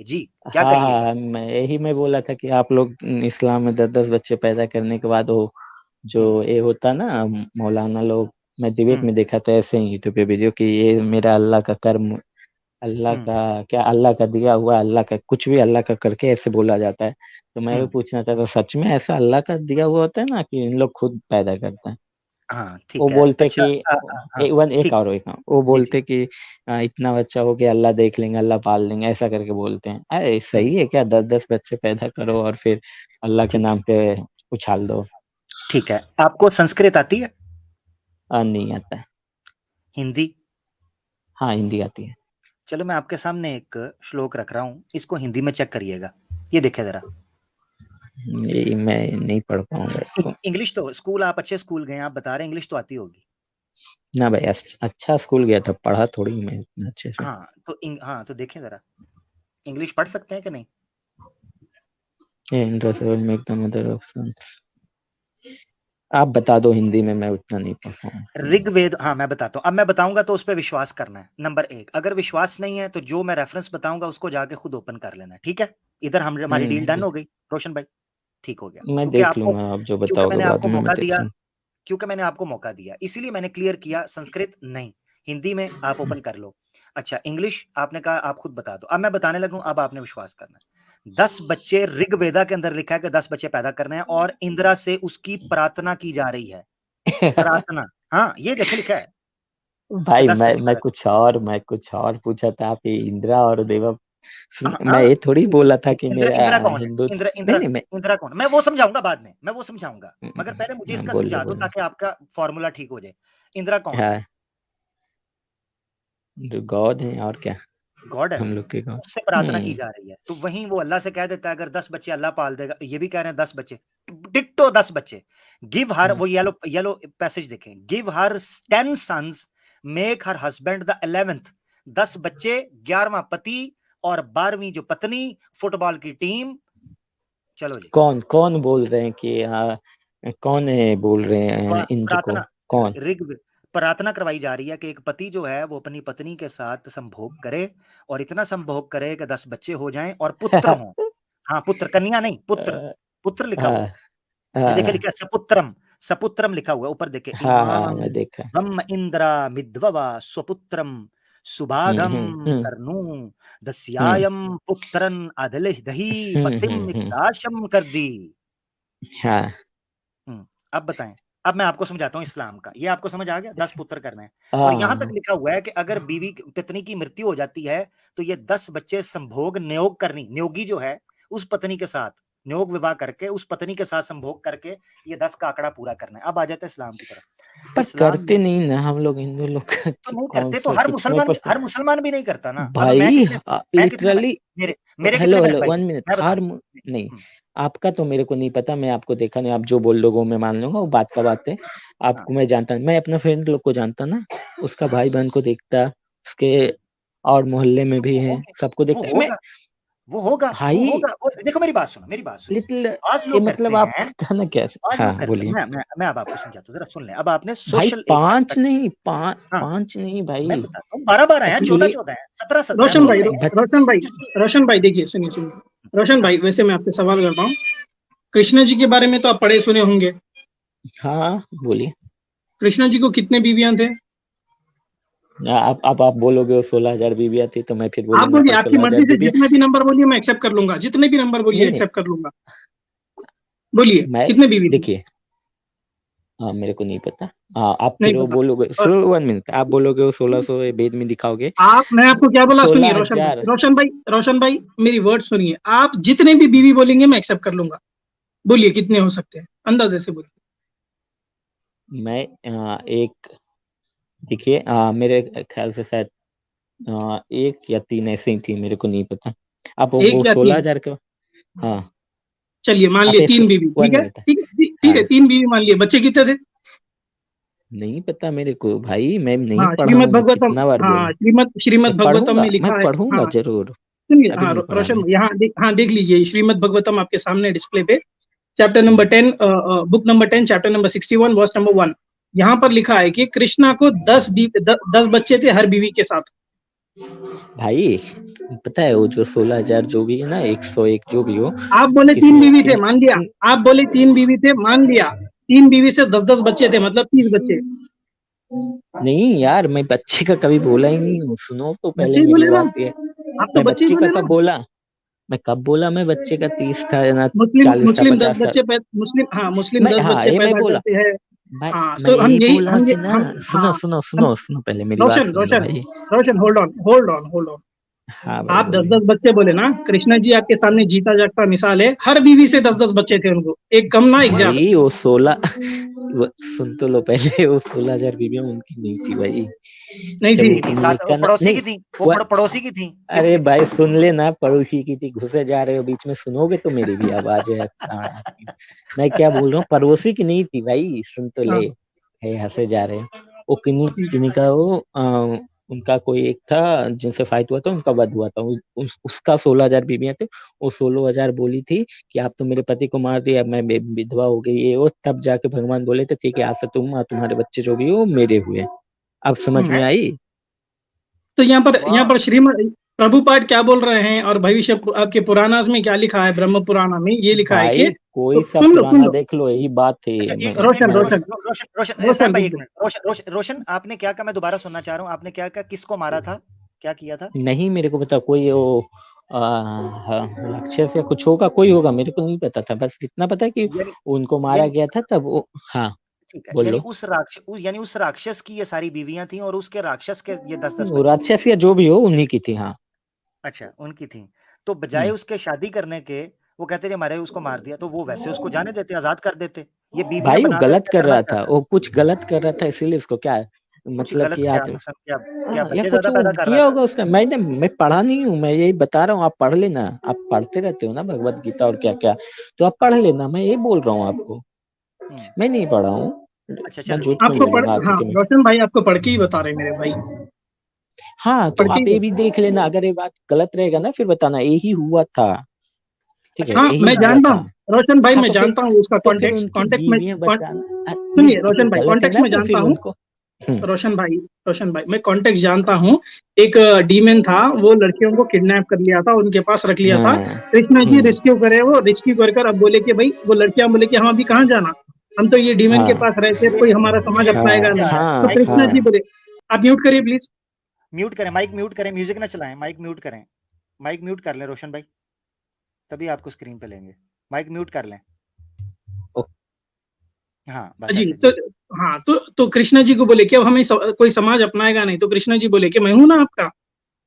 जी, क्या हाँ कहिएगा? हाँ, मैं बोला था कि आप लोग इस्लाम में 10-10 बच्चे पैदा करने के बाद वो जो हुँ, ये होता ना मौलाना लोग, मैं डिबेट हुँ, में देखा था ऐसे ही यूट्यूब पे वीडियो कि ये मेरा अल्लाह का कर्म, अल्लाह हुँ, का क्या, अल्लाह का दिया हुआ, अल्लाह का कुछ भी अल्लाह का करके ऐसे बोला जाता है। तो मैं भी हुँ। पूछना चाहता सच में ऐसा अल्लाह का दिया हुआ होता है ना कि इन लोग खुद पैदा करते हैं? हाँ, वो ठीक है। बोलते अच्छा कि हाँ, एक ठीक। और एक हाँ, वो जी, जी। बोलते कि इतना बच्चा हो गया अल्लाह देख लेंगे, अल्लाह पाल लेंगे, ऐसा करके बोलते हैं। अरे हुँ, सही है क्या 10-10 बच्चे पैदा करो और फिर अल्लाह के ठीक है, नाम पे उछाल दो? ठीक है। आपको संस्कृत आती है? नहीं आता है। हिंदी? हाँ, हिंदी आती है। चलो मैं आपके सामने एक श्लोक रख रहा हूँ, इसको हिंदी में चेक करिएगा। ये देखिए ज़रा। ये मैं नहीं पढ़ पाऊँगा इसको। इंग्लिश तो स्कूल आप अच्छे स्कूल गए हैं, आप बता रहे हैं इंग्लिश तो आती होगी। ना भाई अच्छा स्कूल गया था, पढ़ा थोड़ी मैं इतना अच्छे से। हाँ, तो देखें ज़रा। इंग्लिश पढ़ सकते हैं कि नहीं? इंद्र सेवल में एकदम अदर ऑप्शंस। आप बता दो हिंदी में, मैं उतना नहीं पढ़ पाऊँगा। ऋग्वेद हाँ, मैं बताता हूँ। अब मैं बताऊँगा तो उस पे विश्वास करना है, नंबर 1। अगर विश्वास नहीं है, तो जो मैं रेफ़रेंस बताऊँगा उसको जाके खुद ओपन कर लेना है, ठीक है? इधर हमारी डील डन हुँ, हो गई, रोशन भाई, ठीक हो गया। मैं क्योंकि देख आपको लूँगा, आप जो क्योंकि बताओगे मैंने बाद आपको में मैं मौका देख दिया लूँगा। क्योंकि मैंने आपको मौका दिया, इसीलिए मैंने क्लियर किया संस्कृत नहीं, हिंदी में आप ओपन कर लो। अच्छा इंग्लिश आपने कहा आप खुद बता दो, अब मैं बताने लगा हूँ, अब आपने विश्वास करना है। 10 बच्चे ऋग्वेदा के अंदर लिखा है कि 10 बच्चे पैदा करने हैं और इंदिरा से उसकी प्रार्थना की जा रही है। प्रार्थना, हाँ, ये देखिए लिखा है कि भाई 10 बच्चे मैं पैदा कुछ और पूछा था, आप ये इंदिरा और देवा सुन, हाँ, मैं हाँ। ये थोड़ी बोला था कि इंदिरा मेरा इंदिरा कौन है? हिंदू इंदिरा नहीं, इंदिरा नहीं मैं इंदिरा कौन है? मैं वो समझाऊँगा बाद में, मैं वो समझाऊँगा। मगर पहले मुझे इसका बोल दो, समझा दो बोल दो। ताकि आपका फ़ॉर्मूला ठीक हो जाए। इंदिरा कौन है? हाँ, जो गॉड हैं और क्या, गॉड है हम वो। लोग के गॉड। उससे प्रार्थना की हुँ, जा रही है। तो वहीं वो अल्लाह से कह देता है अगर 10 बच्चे अल्लाह पाल देगा, ये भी कह रहे हैं 10 बच्चे। डिट्टो 10 बच्चे। गिव हर हुँ, वो येलो येलो पैसेज देखें। Give her 10 sons, make her husband the 11th। 10 बच्चे, 11वां पति और 12वीं जो पत्नी, फुटबॉल की टीम। चलो जी। कौन कौन बोल रहे हैं कि कौन बोल रहे हैं इंद्र को? प्रार्थना कौन? ऋग प्रार्थना करवाई जा रही है कि एक पति जो है वो अपनी पत्नी के साथ संभोग करे और इतना संभोग करे कि 10 बच्चे हो जाएं और पुत्र हों। हाँ, पुत्र, कन्या नहीं, पुत्र। अ, पुत्र लिखा हुआ हाँ, है। ये देखिए हाँ, लिखा है सपुत्रम, सपुत्रम लिखा हुआ है ऊपर देखिए हाँ, हाँ, इमाम मैं देखा। वम इंद्रा मिद्ववा स्वपुत्रम हुँ, सुभागम हुँ, हुँ, करनु हुँ, दस्यायम पुत्रन अदलिह दही हुँ, पतिम हुँ, हुँ, इक्ताशम कर दी। हाँ, अब बताएँ। अब मैं आपको समझाता हूँ इस्लाम का। ये आपको समझ आ गया? 10 इस पुत्र करने हैं और हाँ, यहाँ हाँ, तक हाँ। लिखा हुआ है कि अगर बीवी पत्नी की मृत्यु हो जाती है, तो ये 10 बच्चे संभोग नियोग करनी नियोगी जो है, उस पत्नी के साथ नियोग विवाह करके, उस पत्नी के साथ संभोग करके ये 10 का आंकड़ा पूरा करना है। अब आ जाते हैं इस्लाम की तरफ। पर इस्लाम में करते नहीं ना हम लोग हिंदू लोग का तो नहीं कौन करते तो से कितने परसेंट? हर मुसलमान भी नहीं करता ना। अब भाई मैं कितने में लिटरली मेरे मेरे कितने हेलो मिनट हेलो भाई? 1 मिनट मैं बता नहीं, हुँ, आपका तो मेरे को नहीं पता, मैं आपको देखा नहीं, आप जो बोल दोगे वो मैं मान लूँगा, वो बात का बात है। हाँ, आपको मैं जानता मैं अपना फ्रेंड लोग को जानता ना, उसका हाँ, भाई-बहन को देखता, उसके और मोहल्ले में तो भी वो हो हैं, गया सबको वो देखता मैं होगा। वो भाई होगा वो देखो मेरी बात सुनो। लिटिल आज ये लोग करते मतलब हैं आपका ना क्या आज लोग हाँ, करते हैं बोलिए। मैं अब आपको समझाता हूँ, ज़रा सुन लें। अब आपने भाई सोशल एक 5 एस्पेक्ट नहीं हाँ, 5 नहीं मैं भाई, बताता हूँ 12-12 हैं, एक्चुअली 14-14 हैं, 17-17 हैं, रोशन सुन भाई लें। रोशन भाई देखिए सुनिए सुनिए रोशन हाँ, भाई वैसे मैं आपसे सवाल करता हूँ कृष्ण जी के बारे में तो आप पढ़े सुने होंगे हाँ, बोलिए। कृष्ण जी को कितने बीवियां थे आप बोलोगे वो 16,000 बीवियाँ थी, तो मैं फिर आप बोलूँगा बोलिए कि आपकी 16,000 मर्जी से बीवियाँ जितने भी नंबर बोलिए मैं एक्सेप्ट कर लूंगा जितने भी नंबर बोलिए नहीं, नहीं, एक्सेप्ट कर लूंगा बोलिए मैं कितने बीवी थे देखिए मेरे को नहीं पता। आप नहीं फिर वो पता बोलोगे और सुनो 1 मिनट, आप बोलोगे वो 1600 वेद में दिखाओगे, आप मैं आपको क्या बोला सुनिए 16,000 रोशन भाई मेरी वर्ड सुनिए आप जितने भी बीवी बोलेंगे मैं एक्सेप्ट कर लूंगा बोलिए कितने हो सकते हैं अंदाजे से बोलिए मैं एक देखिए मेरे ख्याल से शायद 1 या 3 ऐसे ही थी, मेरे को नहीं पता। आप वो एक या तीन 16,000 का हाँ, चलिए मान आप लिए ऐसे तीन बीवी 1 मिनट ठीक है हाँ, तीन बीवी मान लिए बच्चे कितने थे नहीं पता मेरे को भाई, मैं नहीं पढ़ा हूँ, मैं कितना बार बोलूँ। श्रीमद भगवतम में मैं लिखा है पढ़ूँगा हाँ ज़रूर, सुनिए अभी हाँ नहीं पढ़ा रोशन मैं। हाँ देख लीजिए श्रीमद भगवतम आपके सामने डिस्प्ले पे चैप्टर नंबर हुँ, 10 book number 10 chapter number 61 verse number 1 यहाँ पर लिखा है कि कृष्णा को 10 बच्चे थे हर बीवी के साथ भाई पता है वो जो 16,000 जो भी है ना, 101 जो भी हो, आप बोले किसी 3 बीवी थे, किसी मान लिया। आप बोले 3 बीवी थे, मान लिया। 3 बीवी से 10-10 बच्चे थे, मतलब 30 बच्चे। नहीं यार, मैं बच्चे का कभी बोला ही नहीं हूँ, सुनो तो पहले बच्चे ही मेरी बोले ना, बात ये। आप तो मैं बच्चे ही बच्चे का बोले कब ना। बोला? मैं कब बोला मैं बच्चे का 30 था ना, मुस्लिम 40 था, मुस्लिम 10 50 था? बच्चे मुस्लिम, हाँ, मुस्लिम मैं 10 हाँ बच्चे ये मैं पैदा बोला। करते हैं। मैं हाँ, मैं तो हम यही यही बोला हम ये कि ना, हम सुनो हाँ, सुनो हम सुनो सुनो, पहले मेरी बात रोशन सुन लो रोशन भाई। रोशन, होल्ड ऑन। हाँ भाई आप बोलिए। 10-10 बच्चे बोले ना, कृष्णा जी आपके सामने जीता जागता मिसाल है। हर बीवी से 10-10 बच्चे थे उनको, एक कम ना एक ज्यादा। भाई वो 16 सुन तो लो पहले, वो 16,000 बीबियां उनकी नहीं थी भाई। नहीं जब थी। वो की थी कुंडली साथ, का ना पड़ोसी नहीं की थी, वो हुआ। पड़ोसी की थी, अरे किसकी थी? भाई सुन लेना, पड़ोसी की थी, घुसे जा रहे हो बीच में, सुनोगे तो मेरी भी आवाज है। मैं क्या बोल रहा हूँ, पड़ोसी की नहीं थी भाई, सुन तो ले। हाँ, है हंसे जा रहे हैं। वो किन्हीं ठीक। किन्हीं का वो उनका कोई एक था जिनसे फाइट हुआ था, उनका वध हुआ था, उसका 16,000 बीबियां थे। वो 16,000 बोली थी कि आप तो मेरे पति को मार दिया, मैं विधवा हो गई, ये वो, तब जाके भगवान बोले थे ठीक है, आज से तुम और तुम्हारे बच्चे जो भी हो मेरे हुए। अब समझ में हैं? आई? तो यहाँ वाह! पर श्रीमद प्रभुपाद क्या बोल रहे हैं, और भविष्य आपके पुराणास में क्या लिखा है, ब्रह्म पुराण में ये लिखा है कि, भाई तो कोई सा सुन पुराना लो। देख लो, यही बात थी। अच्छा, मैं एक रोशन मिनट, मैं रोशन सैम रोशन भाई रुक 1 जाओ। मिनट, रोशन आपने क्या कहा, मैं दोबारा सुनना चाह रहा हूँ, आपने क्या कहा, किसको मारा था? क्या किया था? नहीं, मेरे को पता कोई वो राक्षस या कुछ होगा, कोई होगा, मेरे को नहीं पता था, बस इतना पता है कि यानी उनको मारा यानी गया था तब वो। हाँ ठीक है, बोलो। यानी उस राक्षस की ये सारी बीवियाँ थीं और उसके राक्षस के ये 10-10 वो बच्चे थे। राक्षस या जो भी हो उन्हीं की थी, हाँ। अच्छा, उनकी थीं। तो बजाय हम्म। उसके शादी करने के, वो कहते थे हमारे उसको मार दिया, तो वो वैसे उसको जाने देते, आज़ाद कर देते। ये बीवियाँ भाई वो बनाकर गलत क्या कर करना रहा क्या था, था? वो कुछ गलत कर रहा था, इसीलिए उसको क्या कुछ मतलब गलत कि क्या आज। मतलब, क्या हाँ या बच्चे कुछ ज़्यादा वो पैदा कर रहा किया था? होगा उसने, मैं पढ़ा नहीं हूँ, मैं यही बता रहा हूँ, आप पढ़ लेना। आप पढ़ते रहते हो ना भगवत गीता और क्या क्या, तो आप पढ़ लेना, मैं यही बोल रहा हूँ आपको। हुँ। मैं नहीं पढ़ा हूँ, अच्छा मैं चलो झूठ ठीक क्यों आपको ठीक है। पढ़ बोलूंगा हाँ, क्योंकि मैं। रोशन भाई आपको पढ़ के ही बता रहे हैं मेरे भाई, हाँ तो पढ़ के आप ही ये भी बता। देख लेना, अगर ये बात गलत रहेगा ना फिर बताना, यही हुआ था। ठीक अच्छा है, हाँ, एक यही मैं बता हुआ जानता था। हूँ रोशन भाई, हाँ मैं जानता हूँ उसका तो फिर कॉन्टेक्स्ट उनकी कॉन्टेक्स्ट में बीवियां बताना सुनिए ये रोशन भाई, गलत है कॉन्टेक्स्ट ना, में तो जानता फिर हूँ। उनको। रोशन भाई मैं कॉन्टेक्स्ट जानता हूँ। एक डीमन था, वो लड़कियों को किडनैप कर लिया था, उनके पास रख लिया था। हाँ। कृष्णा जी रेस्क्यू करे, वो रेस्क्यू कर अब बोले कि भाई, वो लड़कियां बोले कि हम अभी कहाँ जाना, हम तो ये डीमन के हाँ पास रहते, एक कोई मिनट, हमारा एक समाज मिनट अपनाएगा मैसेज नहीं। आ रहा है, तो हाँ माइक कृष्णा म्यूट जी हाँ। करें, बोले, आप म्यूट करिए प्लीज। माइक म्यूट करें, म्यूजिक ना चलाएं, माइक म्यूट करें, माइक म्यूट कर लें रोशन भाई, तभी आपको स्क्रीन पे लेंगे। माइक म्यूट कर लें। हाँ, बस जी, ऐसे तो जी। हाँ, तो कृष्णा जी को बोले कि अब हमें कोई समाज अपनाएगा नहीं, तो कृष्णा जी बोले कि मैं हूं ना आपका,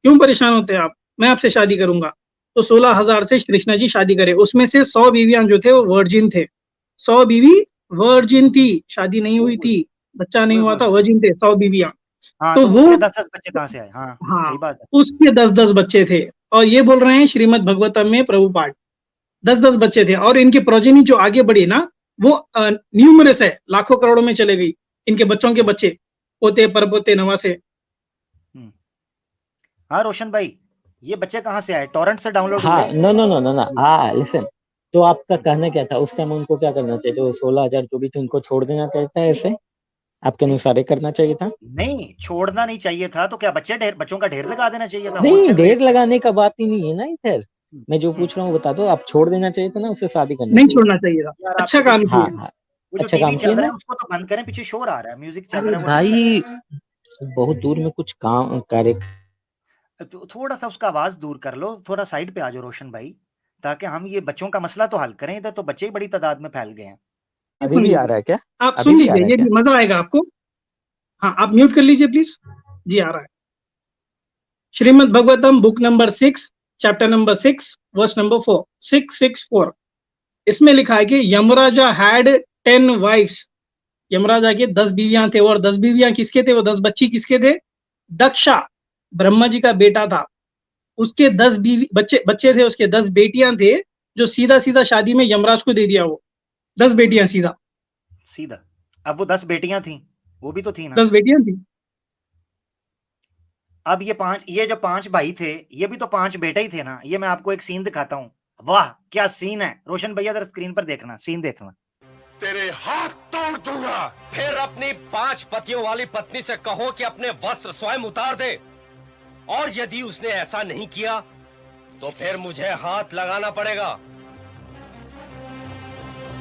क्यों परेशान होते हैं आप, मैं आपसे शादी करूंगा। तो 16,000 से कृष्णा जी शादी करे, उसमें से 100 बीवियां जो थे वो वर्जिन थे। 100 बीवी वर्जिन थी, शादी नहीं हुई थी, बच्चा नहीं ओए हुआ होए था, होए! वर्जिन थे 100 बीवियां। हाँ, तो तो वो, उसके 10-10 बच्चे कहाँ से आए? हाँ, हाँ, सही बात है। उसके 10-10 बच्चे थे। और ये बोल रहे हैं श्रीमद भगवतम में प्रभुपाद, 10-10 बच्चे थे, और इनकी प्रोजेनी जो आगे बढ़ी ना, वो न्यूमरस है, लाखों करोड़ों में चले गई, इनके बच्चों के बच्चे, पोते परपोते नवासे। हुँ। हाँ, रोशन भाई, ये बच्चे कहाँ से आए? टॉरेंट से डाउनलोड हाँ। हुए? नो नो नो नो ना, जी। हाँ लिसन। तो आपका हुँ। कहना क्या था उस टाइम, उनको क्या करना चाहिए, जो 16,000 जो भी थे उनको छोड़ देना चाहिए था ऐसे, आपके नहीं, अनुसार ये करना चाहिए था? नहीं, छोड़ना नहीं चाहिए था, तो क्या बच्चों का ढेर लगा देना चाहिए था नहीं, होलसेल ढेर रेट में? लगाने का बात ही नहीं है ना इधर। हुँ, मैं जो हुँ। पूछ रहा हूँ बता दो, आप छोड़ देना चाहिए था ना, उससे शादी करना नहीं चाहिए छोड़ना था। चाहिए था, यार अच्छा आपके काम पीछे हाँ किए। हाँ। वो जो अच्छा टीवी काम किए चल रहा ना। है उसको तो बंद करें, पीछे शोर आ रहा है, म्यूजिक चल अरे रहा है, वो डिस्टर्ब भाई बहुत दूर में कुछ काम कार्य। तो थोड़ा-सा उसका आवाज़ दूर कर लो, थोड़ा साइड पे आ जाओ रोशन भाई, ताकि हम ये बच्चों का मसला तो हल करें, इधर तो बच्चे ही बड़ी तादाद में फैल गए हैं। अभी सुन भी आ लीजिए, रहा है क्या? आप अभी सुन भी आ लीजिए, रहा है ये क्या? भी मजा आएगा आपको। हाँ, आप म्यूट कर लीजिए प्लीज। जी आ रहा है। Shrimad Bhagavatam book number 6, chapter number 6, verse number 4, 664। इसमें लिखा है कि यमराजा हैड 10 वाइफ्स। यमराजा के 10 बीवियां थे, और 10 बीवियां किसके थे, वो 10 बच्ची किसके थे? दक्षा, ब्रह्मा जी का बेटा था, उसके 10 बीवी बच्चे बच्चे थे, उसके 10 बेटियां थे, जो सीधा सीधा शादी में यमराज को दे दिया, वो 10 बेटियां सीधा, सीधा। अब वो 10 बेटियाँ थीं, वो भी तो थी ना। 10 बेटियां थी। अब ये जो 5 भाई थे, ये भी तो 5 बेटे ही थे ना। ये मैं आपको एक सीन दिखाता हूँ। वाह! क्या सीन है। रोशन भैया ज़रा स्क्रीन पर देखना, सीन देखना। तेरे हाथ तोड़ दूंगा। फिर अपनी 5 पतियों वाली पत्नी से कहो कि अपने वस्त्र स्वयं उतार दे। और यदि उसने ऐसा नहीं किया तो फिर मुझे हाथ लगाना पड़ेगा।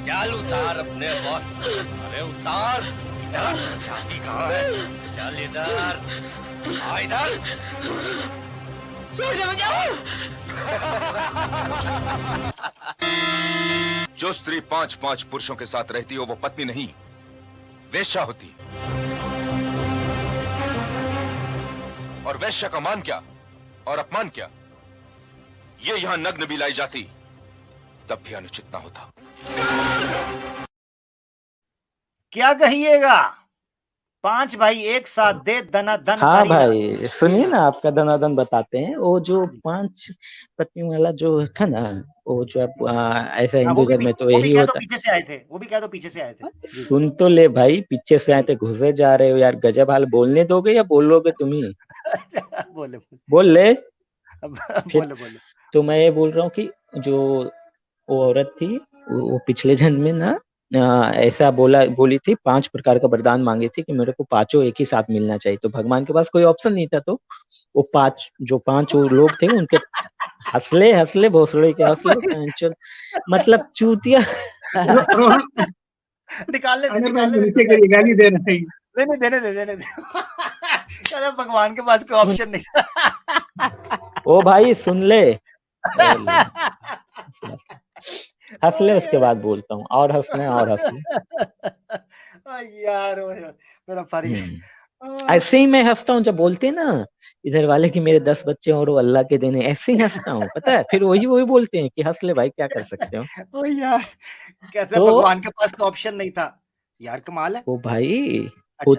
चल उतार अपने वस्त्र। अरे उतार। इधर छाती कहाँ है? चल इधर आ, इधर। छोड़ दो मुझे। जो स्त्री 5-5 पुरुषों के साथ रहती हो वो पत्नी नहीं, वेश्या होती। और वेश्या का मान क्या और अपमान क्या, ये यहां नग्न भी लाई जाती तब भी अनुचित ना होता। क्या कहिएगा? 5 भाई एक साथ दे दनादन हाँ साड़ी भाई सुनिए ना, आपका दनादन बताते हैं। वो जो 5 पत्नी वाला जो था ना, वो जो ऐसा हाँ, हिंदू धर्म में तो यही कह दो होता। पीछे से आए थे, वो भी कह दो पीछे से आए थे। जी। सुन तो ले भाई, पीछे से आए थे, घुसे जा रहे हो यार, गजब हाल। बोलने दोगे या बोलोगे तुम ही? अच्छा, बोले बोल ले फिर। बोले। तो मैं ये बोल रहा हूँ कि जो वो औरत थी, वो पिछले जन्म में ना ऐसा बोली थी, 5 प्रकार का वरदान मांगे थे कि मेरे को पांचों एक ही साथ मिलना चाहिए। तो भगवान के पास कोई ऑप्शन नहीं था, तो वो 5 वो लोग थे उनके हंसले भोसड़े के हंसले मतलब चूतिया। रोहन निकालने आमिर भाई दे। नीचे करिए, गाली दे रहे हैं। नहीं देने दे। कहता भगवान के पास कोई ऑप्शन नहीं था। ओ भाई सुन ले, हंस ले, उसके बाद बोलता हूँ। और हंसना है और हंस ले। यार मेरा फरी। ऐसे ही मैं हंसता हूँ जब बोलते हैं ना इधर वाले कि मेरे 10 बच्चे और वो अल्लाह के देने, ऐसे ही हंसता हूँ, पता है। फिर वही बोलते हैं कि हंस ले भाई, क्या कर सकते हो। ओ यार, कहते तो भगवान के पास तो ऑप्शन नहीं था। यार कमाल है। वो भाई अच्छा।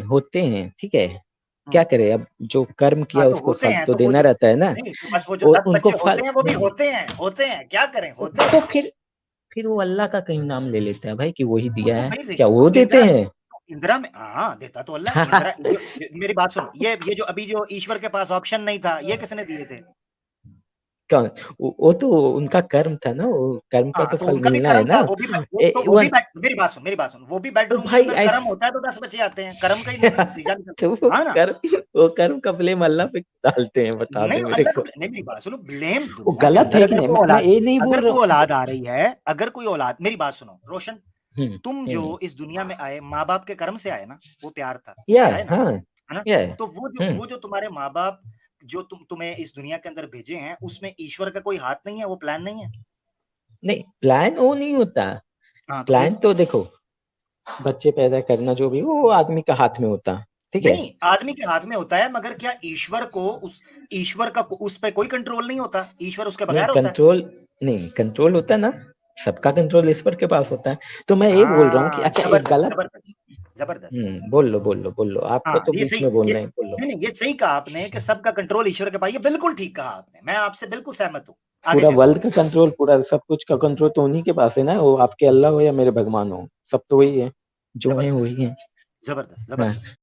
होते हैं, ठीक है। क्या करे, अब जो कर्म किया हाँ, तो उसको होते फल हैं, तो तो वो देना जो रहता है ना। नहीं, तो बस वो जो 10 उनको बच्चे फल होते हैं वो भी नहीं, होते हैं, क्या करें, होते तो हैं। फिर वो अल्लाह का कहीं नाम ले लेता है भाई कि वही दिया तो है। भाई क्या वो देते हैं? इंदिरा में हाँ देता तो अल्लाह। इंदिरा मेरी बात सुनो, ये जो अभी जो ईश्वर के पास ऑप्शन नहीं था, ये किसने दिए थे? कौन? वो तो उनका कर्म था ना, वो कर्म का हाँ, तो तो फल उनका भी मिलना है कर्म था, ना। वो भी वन मेरी बात सुन, वो भी तो बेडरूम के भाई अंदर कर्म होता है तो 10 बच्चे आते हैं, कर्म का ही नतीजा तो निकलता हाँ ना। वो कर्म का ब्लेम अल्लाह पे डालते हैं, बता नहीं दे मेरे अल्लाह को। का नहीं, मेरी बात सुनो, ब्लेम वो दुनिया के गलत अंदर है कि नहीं, मैं ये नहीं बोल अगर रहा कोई हूँ। औलाद आ रही है, अगर कोई औलाद, मेरी बात सुनो रोशन, तुम जो हम्म, इस दुनिया में आए माँ बाप के कर्म से आए ना, वो प्यार था या उससे आए ना, हाँ, है ना। या तो वो जो तुम्हारे माँ बाप जो तुम्हें इस दुनिया के अंदर भेजे हैं, उसमें ईश्वर का कोई हाथ नहीं है, वो प्लान नहीं है। नहीं, प्लान वो नहीं होता। हाँ तो प्लान फिर तो देखो, बच्चे पैदा करना जो भी वो आदमी का हाथ में होता, ठीक है। नहीं, आदमी के हाथ में होता है, मगर क्या ईश्वर का उस पे कोई कंट्रोल नहीं होता? ईश्वर उसके नहीं बगैर होता है। कंट्रोल, नहीं कंट्रोल होता है ना, सबका कंट्रोल ईश्वर के पास होता है। तो मैं ये बोल रहा हूँ कि हाँ, अच्छा, एक जबरदस्त गलत। जबरदस्त जबरदस्त। बोल लो, आपको हाँ, तो ये बीच सही, में बोल ये रहे हैं, बोल लो। नहीं, ये सही कहा आपने कि सबका कंट्रोल ईश्वर के पास, ये बिल्कुल ठीक कहा आपने, मैं आपसे बिल्कुल सहमत हूँ। आगे पूरा चलो। वर्ल्ड का कंट्रोल, पूरा सब कुछ का कंट्रोल तो उन्हीं के पास है ना। वो आपके अल्लाह हो या मेरे भगवान हो, सब तो वही है, जो है जबरदस्त वही है। जबरदस्त हाँ, जबरदस्त।